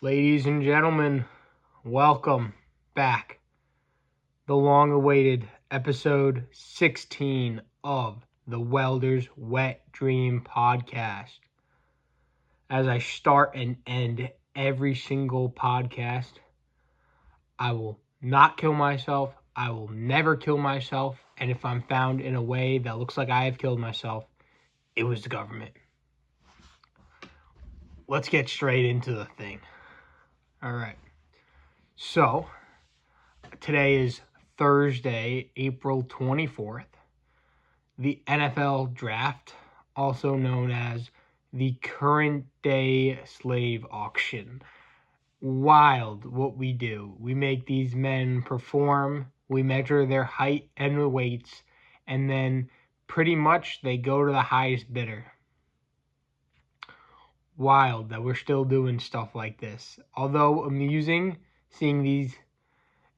Ladies and gentlemen, welcome back. The long-awaited episode 16 of the Welder's Wet Dream podcast. As I start and end every single podcast, I will not kill myself. I will never kill myself. And if I'm found in a way that looks like I have killed myself, it was the government. Let's get straight into the thing. All right. So, today is Thursday, April 24th. The NFL Draft, also known as the current day slave auction. Wild what we do. We make these men perform, we measure their height and weights, and then pretty much they go to the highest bidder. Wild that we're still doing stuff like this. Although amusing, seeing these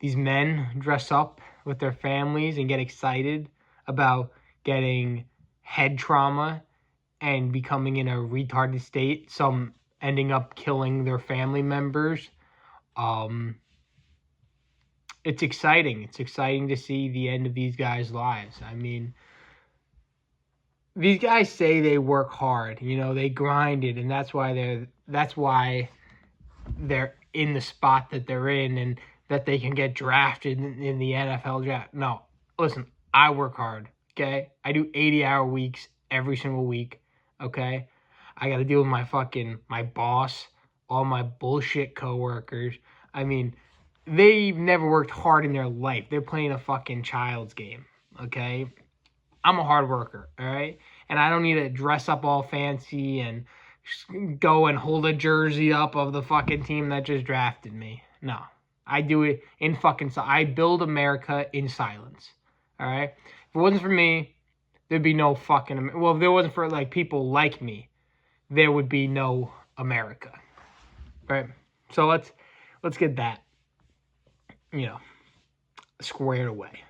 men dress up with their families and get excited about getting head trauma and becoming in a retarded state, some ending up killing their family members. It's exciting. It's exciting to see the end of these guys' lives. I mean, these guys say they work hard, they grinded, and that's why they're in the spot that they're in, and that they can get drafted in the NFL draft. No, listen, I work hard, okay? I do 80-hour weeks every single week, okay? I got to deal with my boss, all my bullshit coworkers. I mean, they've never worked hard in their life. They're playing a fucking child's game, okay? I'm a hard worker, all right? And I don't need to dress up all fancy and go and hold a jersey up of the fucking team that just drafted me. No. I do it in I build America in silence, all right? If it wasn't for me, there'd be no fucking... Well, if there wasn't for, people like me, there would be no America, right? So let's get that, squared away.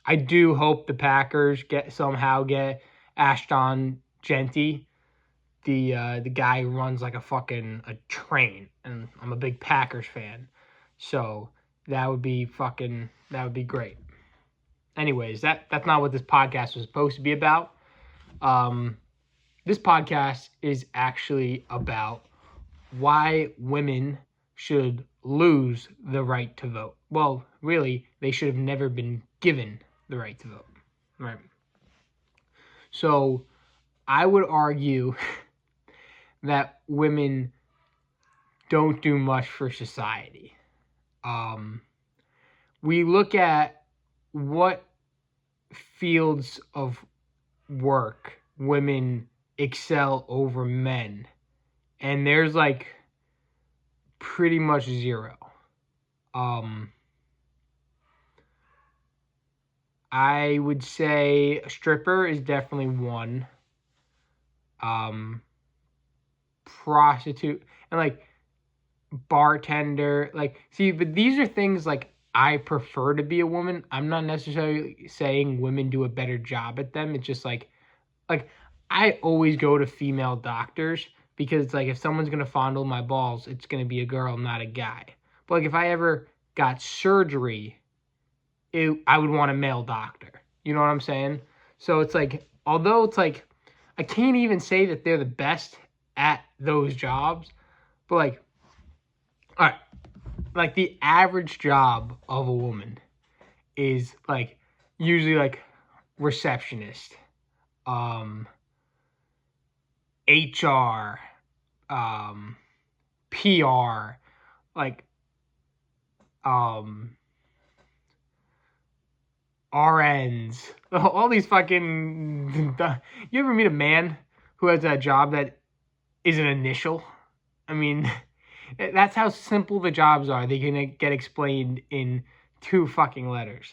I do hope the Packers somehow get Ashton Genty, the guy who runs like a train, and I'm a big Packers fan, so that would be great. Anyways, that's not what this podcast was supposed to be about. This podcast is actually about why women should lose the right to vote. Well, really, they should have never been given the right to vote, right? So, I would argue that women don't do much for society. We look at what fields of work women excel over men, and there's pretty much zero. I would say a stripper is definitely one. Prostitute and bartender, but these are things I prefer to be a woman. I'm not necessarily saying women do a better job at them. It's just I always go to female doctors because if someone's gonna fondle my balls, it's gonna be a girl, not a guy. But if I ever got surgery, I would want a male doctor. You know what I'm saying? So it's although it's I can't even say that they're the best at those jobs, but all right, the average job of a woman is usually receptionist, HR, PR, RNs, all these fucking... You ever meet a man who has a job that is an initial? I mean, that's how simple the jobs are. They can get explained in 2 fucking letters,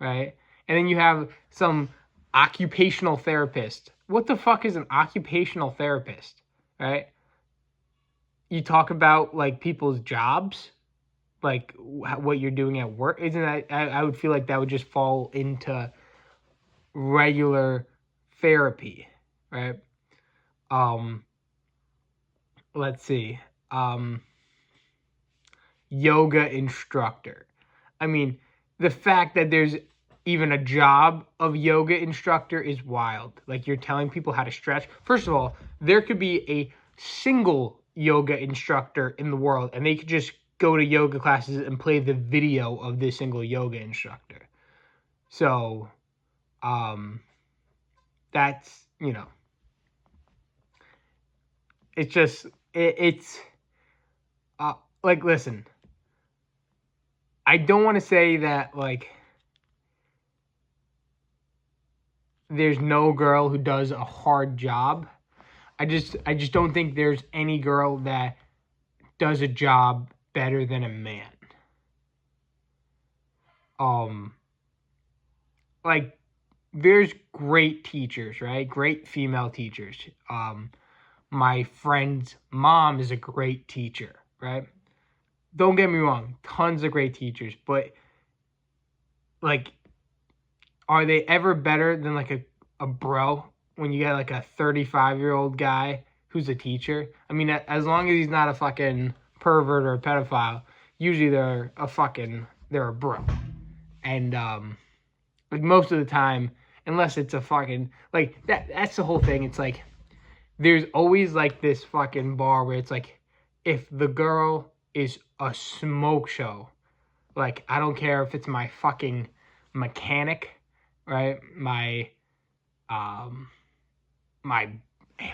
right? And then you have some occupational therapist. What the fuck is an occupational therapist, right? You talk about people's jobs, what you're doing at work. Isn't that... I would feel that would just fall into regular therapy, right? let's see. Yoga instructor. I mean, the fact that there's even a job of yoga instructor is wild. Like, you're telling people how to stretch. First of all, there could be a single yoga instructor in the world, and they could just go to yoga classes and play the video of this single yoga instructor. So, that's, it's just, it's, like, listen, I don't want to say that, like, there's no girl who does a hard job. I just don't think there's any girl that does a job better than a man. Like, there's great teachers, right? Great female teachers. My friend's mom is a great teacher, right? Don't get me wrong, tons of great teachers, but, like, are they ever better than, like, a bro when you get, like, a 35-year-old guy who's a teacher? I mean, as long as he's not a fucking pervert or a pedophile, usually they're a bro. And, like, most of the time, unless it's a fucking, like, that's the whole thing. It's like, there's always, like, this fucking bar where it's like, if the girl is a smoke show, like, I don't care if it's my fucking mechanic, right? My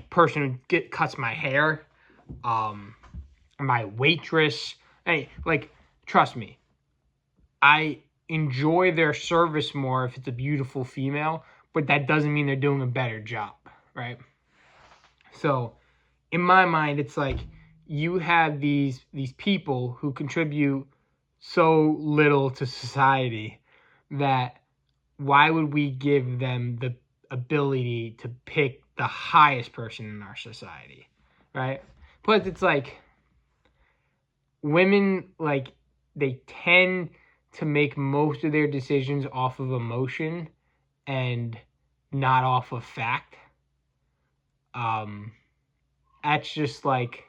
person who cuts my hair, my waitress. Hey, like, trust me, I enjoy their service more if it's a beautiful female, but that doesn't mean they're doing a better job, right? So, in my mind, it's like, you have these people who contribute so little to society that why would we give them the ability to pick the highest person in our society, right? Plus, it's like, women, like, they tend to make most of their decisions off of emotion and not off of fact. That's just, like,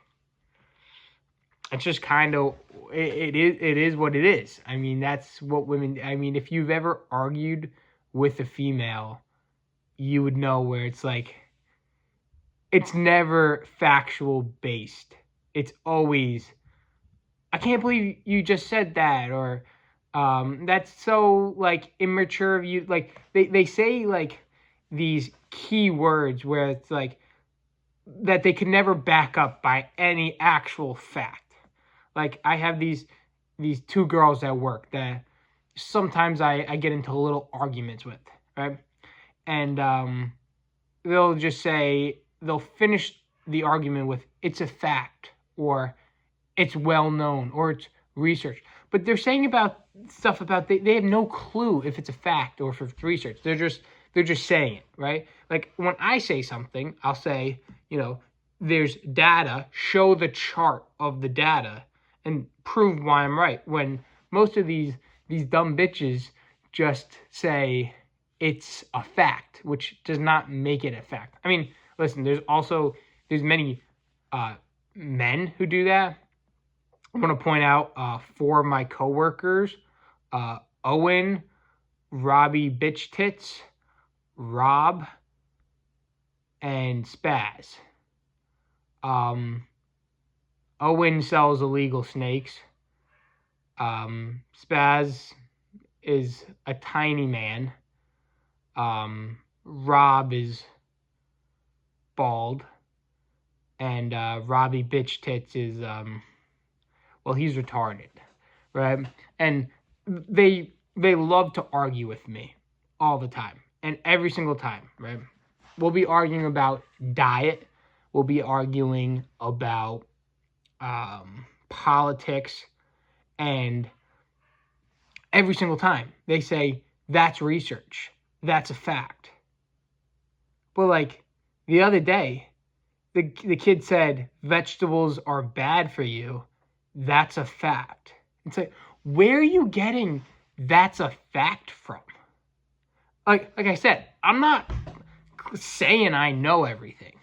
it's just kind of, it is what it is. I mean, that's what women, I mean, if you've ever argued with a female, you would know where it's like, it's never factual based. It's always, I can't believe you just said that, or that's so, like, immature of you. Like, they say, like, these key words where it's like, that they can never back up by any actual fact. Like, I have these two girls at work that sometimes I get into little arguments with, right? And they'll just say, they'll finish the argument with, it's a fact, or it's well known, or it's research. But they're saying about stuff about, they have no clue if it's a fact or if it's research. They're just saying it, right? Like, when I say something, I'll say, there's data, show the chart of the data and prove why I'm right. When most of these dumb bitches just say it's a fact, which does not make it a fact. I mean, listen, there's many men who do that. I'm going to point out 4 of my coworkers, Owen, Robbie Bitch Tits, Rob, and Spaz. Owen sells illegal snakes. Spaz is a tiny man. Rob is bald. And Robbie Bitch Tits is, well, he's retarded, right? And they love to argue with me all the time. And every single time, right? We'll be arguing about diet. We'll be arguing about politics. And every single time they say, that's research. That's a fact. But, like, the other day, the kid said, vegetables are bad for you. That's a fact. It's like, where are you getting that's a fact from? Like I said, I'm not saying I know everything,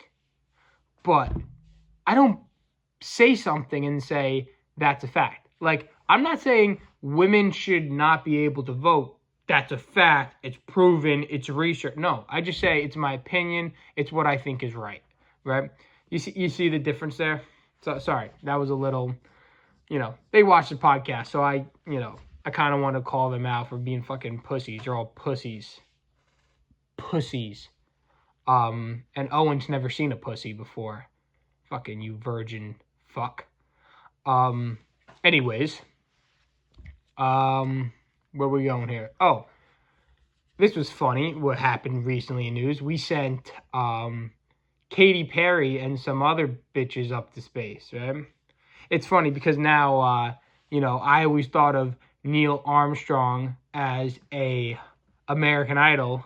but I don't say something and say that's a fact. Like, I'm not saying women should not be able to vote. That's a fact. It's proven. It's research. No, I just say it's my opinion. It's what I think is right. Right? You see the difference there? So sorry, that was a little. They watch the podcast, so I kind of want to call them out for being fucking pussies. They're all pussies. Pussies. And Owen's never seen a pussy before. Fucking you virgin fuck. Anyways. Where we going here? Oh, this was funny. What happened recently in news? We sent Katy Perry and some other bitches up to space, right? It's funny because now, I always thought of Neil Armstrong as a American Idol,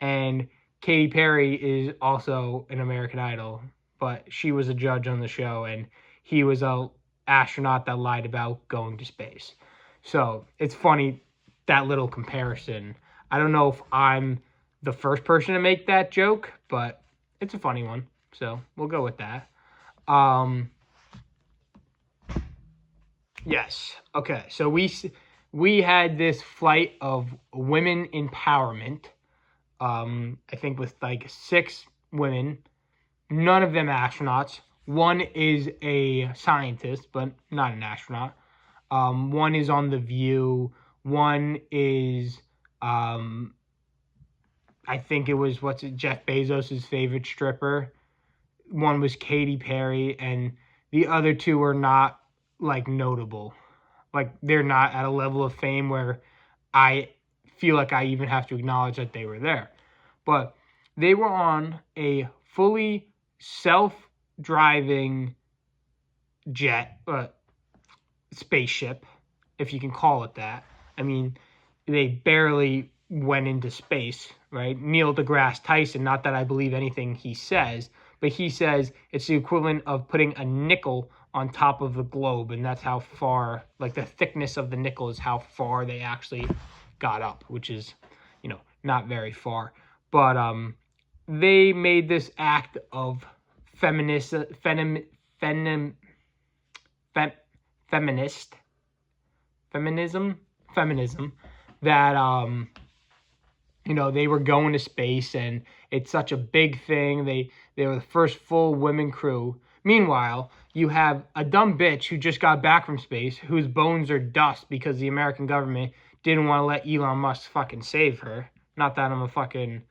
and Katy Perry is also an American Idol, but she was a judge on the show, and he was a astronaut that lied about going to space. So it's funny, that little comparison. I don't know if I'm the first person to make that joke, but it's a funny one. So we'll go with that. Yes. Okay. So we had this flight of women empowerment. I think with like 6 women, none of them astronauts. One is a scientist, but not an astronaut. One is on The View. One is, I think it was, Jeff Bezos' favorite stripper. One was Katy Perry, and the other 2 are not, like, notable. Like, they're not at a level of fame where I feel like I even have to acknowledge that they were there. But they were on a fully self-driving spaceship, if you can call it that. I mean, they barely went into space, right? Neil deGrasse Tyson, not that I believe anything he says, but he says it's the equivalent of putting a nickel on top of the globe, and that's how far, like the thickness of the nickel is how far they actually got up, which is, not very far. But they made this act of feminism that they were going to space, and it's such a big thing. They were the first full women crew. Meanwhile, you have a dumb bitch who just got back from space, whose bones are dust because the American government didn't want to let Elon Musk fucking save her. Not that I'm a fucking,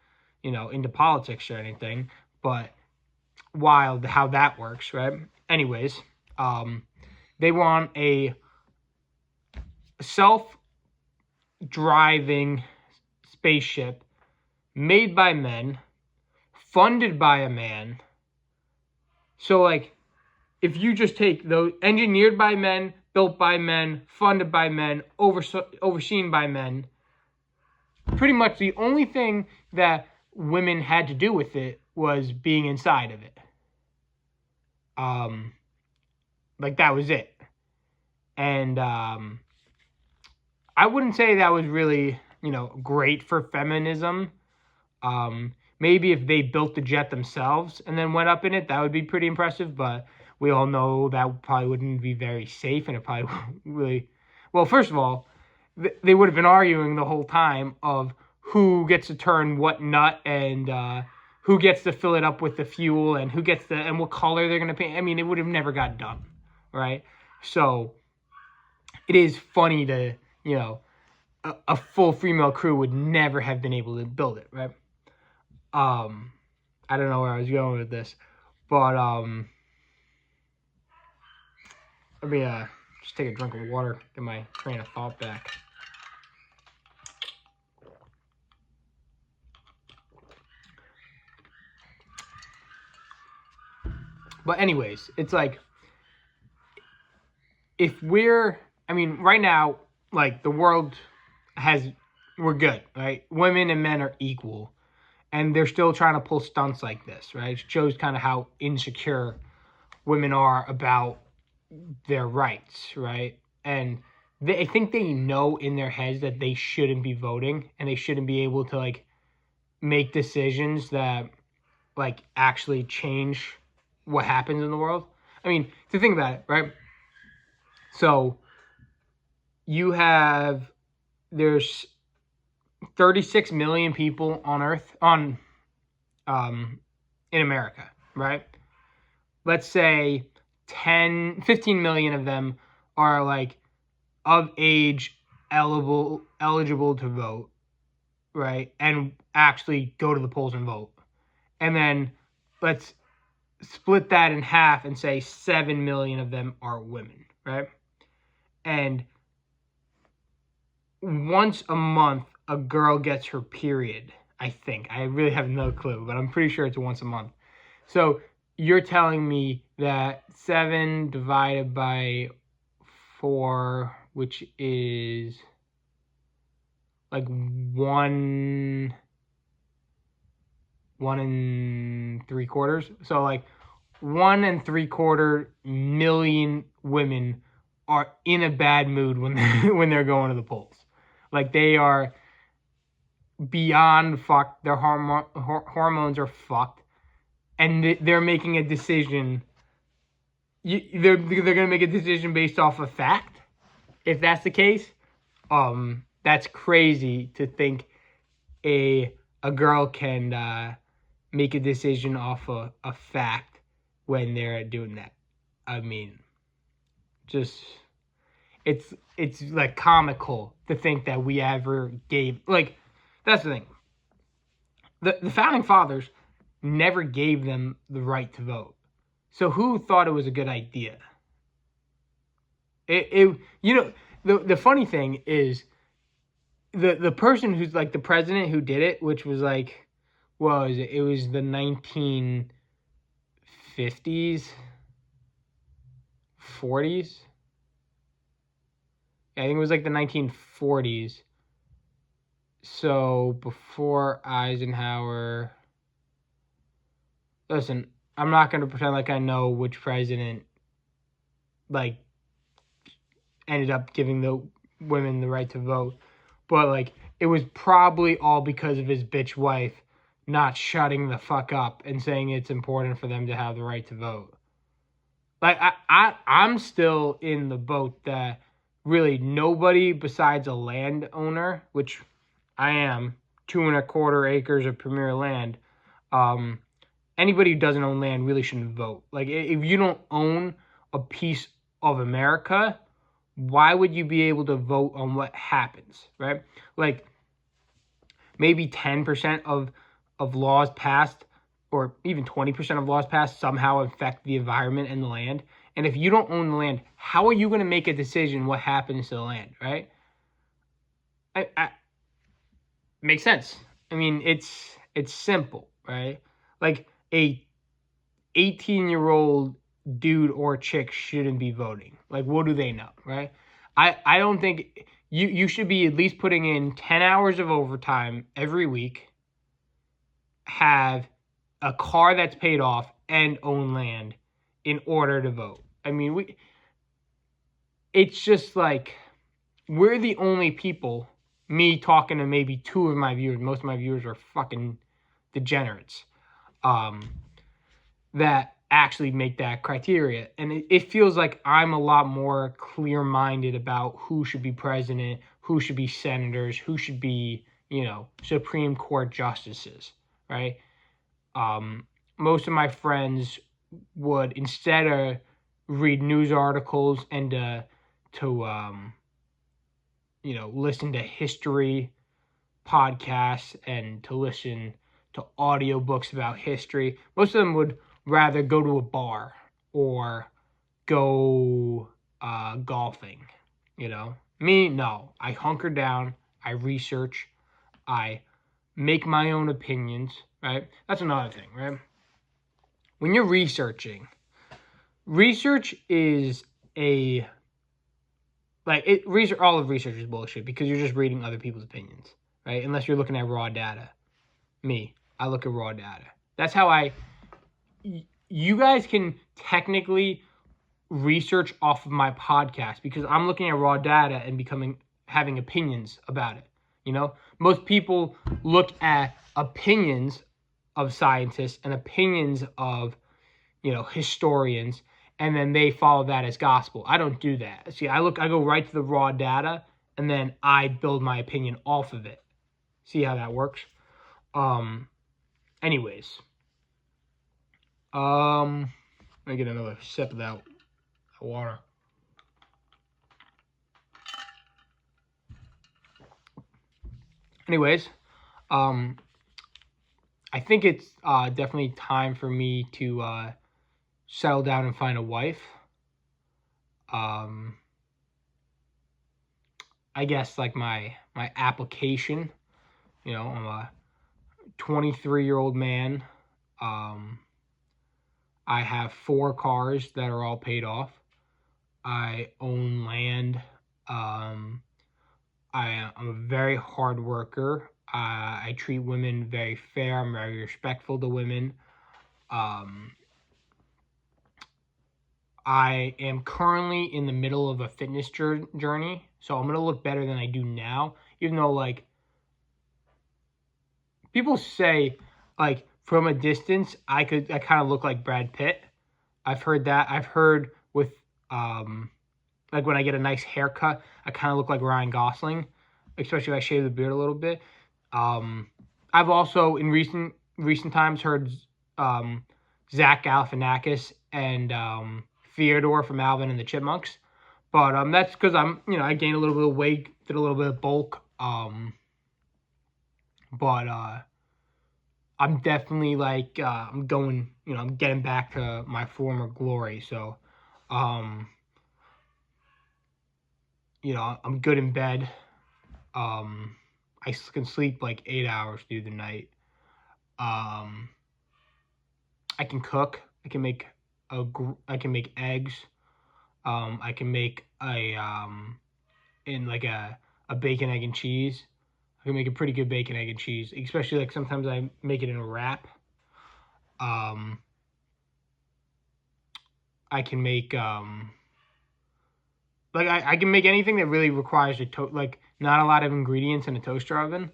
into politics or anything, but wild how that works, right? Anyways, they were on a self-driving spaceship made by men, funded by a man. So, like, if you just take those, engineered by men, built by men, funded by men, overseen by men, pretty much the only thing that women had to do with it was being inside of it. Like, that was it. And I wouldn't say that was really, great for feminism. Maybe if they built the jet themselves and then went up in it, that would be pretty impressive. But we all know that probably wouldn't be very safe, and it probably really... Well, first of all, they would have been arguing the whole time of who gets to turn what nut, and who gets to fill it up with the fuel, and who gets and what color they're going to paint. I mean, it would have never got done, right? So it is funny to, a full female crew would never have been able to build it, right? I don't know where I was going with this, but let me just take a drink of water, get my train of thought back. But anyways, it's like, right now, like, the world we're good, right? Women and men are equal, and they're still trying to pull stunts like this, right? It shows kind of how insecure women are about their rights, right? And I think they know in their heads that they shouldn't be voting, and they shouldn't be able to, like, make decisions that, like, actually change what happens in the world. I mean, to think about it, right? So there's 36 million people on Earth in America, right? Let's say 15 million of them are like of age eligible to vote, right? And actually go to the polls and vote. And then let's split that in half and say 7 million of them are women, right? And once a month, a girl gets her period, I think. I really have no clue, but I'm pretty sure it's once a month. So you're telling me that 7 divided by 4, which is like 1 3/4. So like 1 3/4 million women are in a bad mood when when they're going to the polls. Like they are beyond fucked. Their hormones are fucked, and they're making a decision. They're gonna make a decision based off of fact. If that's the case, that's crazy to think a girl can make a decision off a fact when they're doing that. I mean, just it's like comical to think that we ever gave, like, that's the thing. The founding fathers never gave them the right to vote. So who thought it was a good idea? The funny thing is the person who's like the president who did it, which was like, what was it? It was the 1950s, 40s. I think it was like the 1940s. So before Eisenhower. Listen, I'm not going to pretend like I know which president like ended up giving the women the right to vote, but like it was probably all because of his bitch wife not shutting the fuck up and saying it's important for them to have the right to vote. Like I'm still in the boat that really nobody besides a landowner, which I am, 2.25 acres of premier land. Anybody who doesn't own land really shouldn't vote. Like, if you don't own a piece of America, why would you be able to vote on what happens, right? Like, maybe 10% of laws passed, or even 20% of laws passed, somehow affect the environment and the land. And if you don't own the land, how are you going to make a decision what happens to the land, right? Makes sense. I mean, it's simple, right? Like, a 18-year-old dude or chick shouldn't be voting. Like, what do they know, right? I don't think you should be at least putting in 10 hours of overtime every week, have a car that's paid off, and own land in order to vote. I mean, it's just like we're the only people, me talking to maybe 2 of my viewers, most of my viewers are fucking degenerates, that actually make that criteria. And it feels like I'm a lot more clear-minded about who should be president, who should be senators, who should be, Supreme Court justices, right? Most of my friends would, instead of read news articles and to listen to history podcasts and to listen to audiobooks about history, most of them would rather go to a bar or go golfing. Me, no. I hunker down, I research, I make my own opinions, right? That's another thing, right? When you're researching, research is all of research is bullshit because you're just reading other people's opinions, right? Unless you're looking at raw data. Me, I look at raw data. That's how you guys can technically research off of my podcast because I'm looking at raw data and having opinions about it. Most people look at opinions of scientists and opinions of, historians, and then they follow that as gospel. I don't do that. See, I go right to the raw data, and then I build my opinion off of it. See how that works? Anyways. Let me get another sip of that water. Anyways, I think it's definitely time for me to settle down and find a wife. I guess like my application, you know, I'm a 23-year-old man. I have 4 cars that are all paid off. I own land. I'm a very hard worker. I treat women very fair. I'm very respectful to women. I am currently in the middle of a fitness journey, so I'm gonna look better than I do now. Even though, like, people say, like, from a distance, I kind of look like Brad Pitt. I've heard that. I've heard with, like, when I get a nice haircut, I kind of look like Ryan Gosling, especially if I shave the beard a little bit. I've also, in recent times, heard Zach Galifianakis and Theodore from Alvin and the Chipmunks. But that's because I gained a little bit of weight, did a little bit of bulk. But I'm definitely like I'm going, I'm getting back to my former glory. So, I'm good in bed. I can sleep like 8 hours through the night. I can cook. I can make eggs. I can make a bacon, egg, and cheese. I can make a pretty good bacon, egg, and cheese, especially like sometimes I make it in a wrap. I can make I can make anything that really requires not a lot of ingredients in a toaster oven.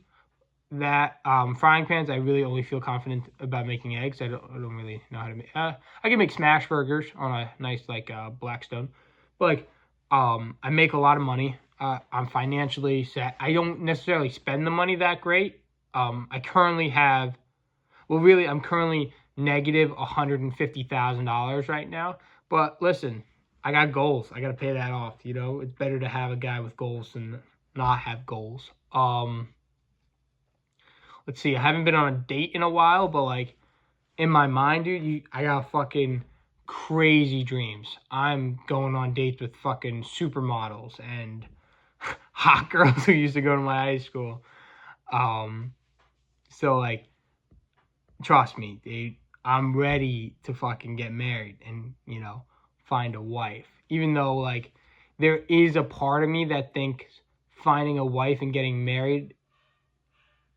That frying pans, I really only feel confident about making eggs. I don't really know how to make. I can make smash burgers on a nice Blackstone, but I make a lot of money. I'm financially set. I don't necessarily spend the money that great. I currently have, I'm currently negative $150,000 right now. But listen, I got goals. I got to pay that off. It's better to have a guy with goals than not have goals. Let's see. I haven't been on a date in a while, but like in my mind, dude, I got fucking crazy dreams. I'm going on dates with fucking supermodels and hot girls who used to go to my high school. So like, trust me, dude, I'm ready to fucking get married and, find a wife. Even though like there is a part of me that thinks finding a wife and getting married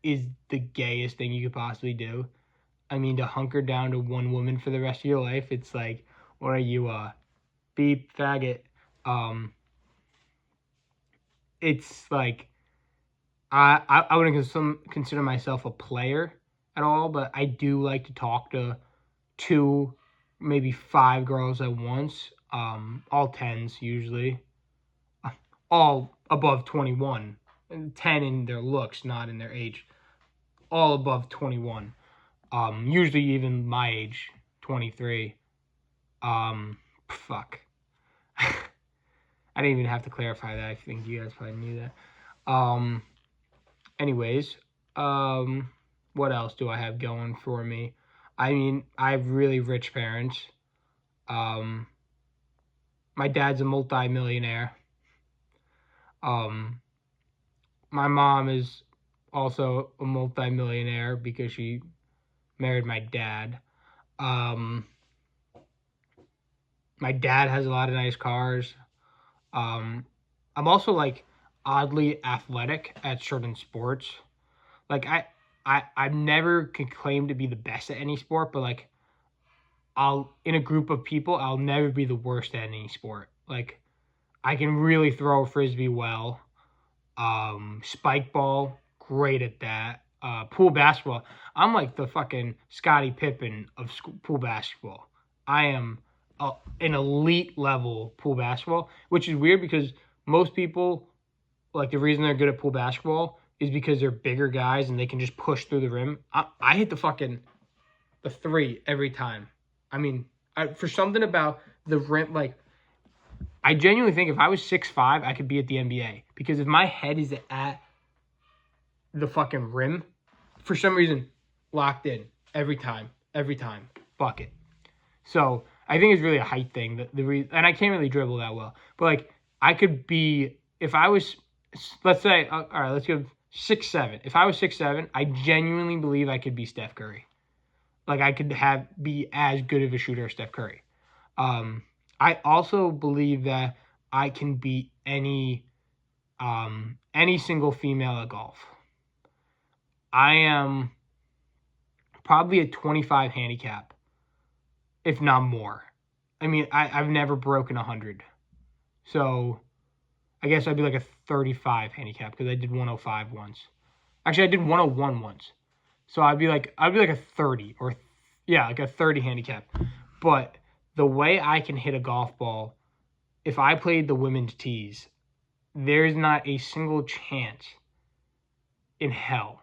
is the gayest thing you could possibly do. I mean, to hunker down to one woman for the rest of your life, it's like, what are you, beep, faggot? It's like, I wouldn't consider myself a player at all, but I do like to talk to 2, maybe 5 girls at once, all 10s usually, all above 21, 10 in their looks, not in their age, all above 21. Usually even my age, 23. Fuck. I didn't even have to clarify that. I think you guys probably knew that. Anyways, what else do I have going for me? I mean, I have really rich parents. My dad's a multi-millionaire. My mom is also a multi-millionaire because she married my dad. My dad has a lot of nice cars. I'm also like oddly athletic at certain sports. Like I never could claim to be the best at any sport, but like in a group of people, I'll never be the worst at any sport. Like I can really throw a frisbee well. Spike ball, great at that. Pool basketball, I'm like the fucking Scottie Pippen of pool basketball. I am an elite level pool basketball, which is weird because most people, like, the reason they're good at pool basketball is because they're bigger guys and they can just push through the rim. I hit the three every time. I mean, for something about the rim, like, I genuinely think if I was 6'5", I could be at the NBA. Because if my head is at the fucking rim, for some reason, locked in every time, bucket. So I think it's really a height thing. And I can't really dribble that well. But, like, I could be, if I was, let's say, all right, let's go 6'7". If I was 6'7", I genuinely believe I could be Steph Curry. Like, I could be as good of a shooter as Steph Curry. I also believe that I can beat any single female at golf. I am probably a 25 handicap, if not more. I mean, I've never broken 100. So I guess I'd be like a 35 handicap because I did 105 once. Actually, I did 101 once. So I'd be like a 30 or like a 30 handicap. But the way I can hit a golf ball, if I played the women's tees, there's not a single chance in hell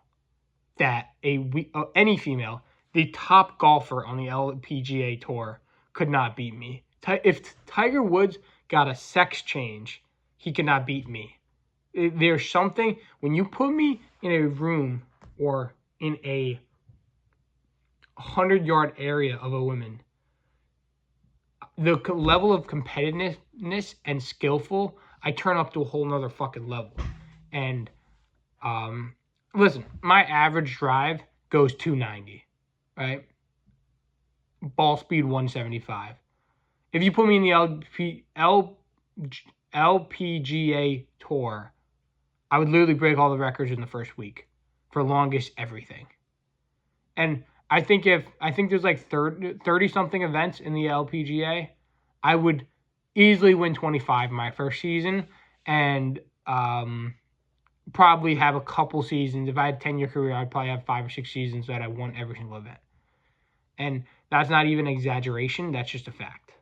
that any female, the top golfer on the LPGA tour, could not beat me. If Tiger Woods got a sex change, he could not beat me. There's something, when you put me in a room or in a 100-yard area of a woman, the level of competitiveness and skillful, I turn up to a whole nother fucking level. And listen, my average drive goes 290, right? Ball speed 175. If you put me in the LPGA tour, I would literally break all the records in the first week for longest everything. And I think there's like 30 something events in the LPGA, I would easily win 25 my first season, and probably have a couple seasons. If I had a 10-year career, I'd probably have 5 or 6 seasons that I won every single event. And that's not even an exaggeration. That's just a fact.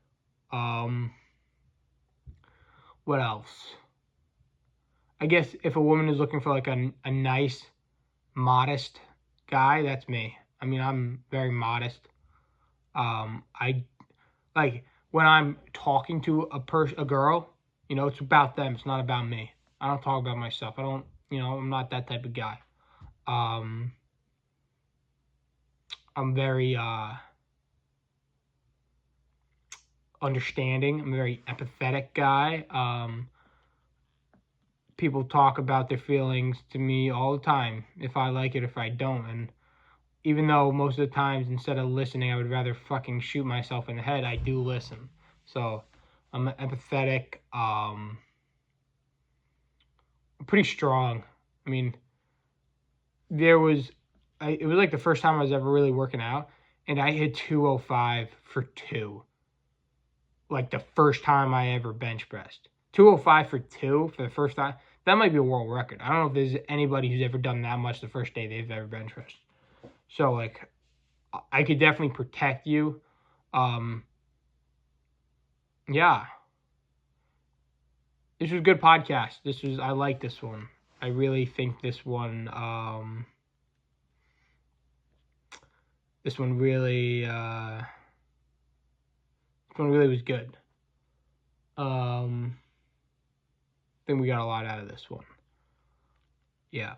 What else? I guess if a woman is looking for like a nice, modest guy, that's me. I mean, I'm very modest. I like when I'm talking to a girl, it's about them. It's not about me. I don't talk about myself. I'm not that type of guy. I'm very understanding. I'm a very empathetic guy. People talk about their feelings to me all the time, if I like it, if I don't. And even though most of the times, instead of listening, I would rather fucking shoot myself in the head, I do listen. So I'm empathetic. Pretty strong. I mean, it was like the first time I was ever really working out, and I hit 205 for 2. Like the first time I ever bench pressed. 205 for 2 for the first time. That might be a world record. I don't know if there's anybody who's ever done that much the first day they've ever bench pressed. So, like, I could definitely protect you. Yeah. This was a good podcast. I like this one. I really think this one really was good. I think we got a lot out of this one. Yeah.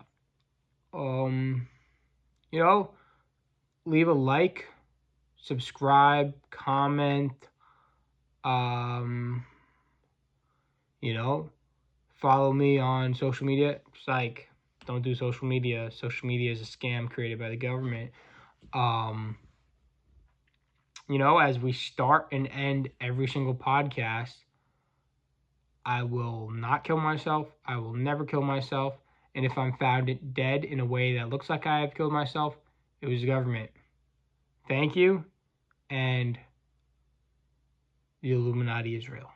Leave a like, subscribe, comment, follow me on social media. Psych, don't do social media. Social media is a scam created by the government. As we start and end every single podcast, I will not kill myself. I will never kill myself. And if I'm found dead in a way that looks like I have killed myself, it was the government. Thank you, and the Illuminati is real.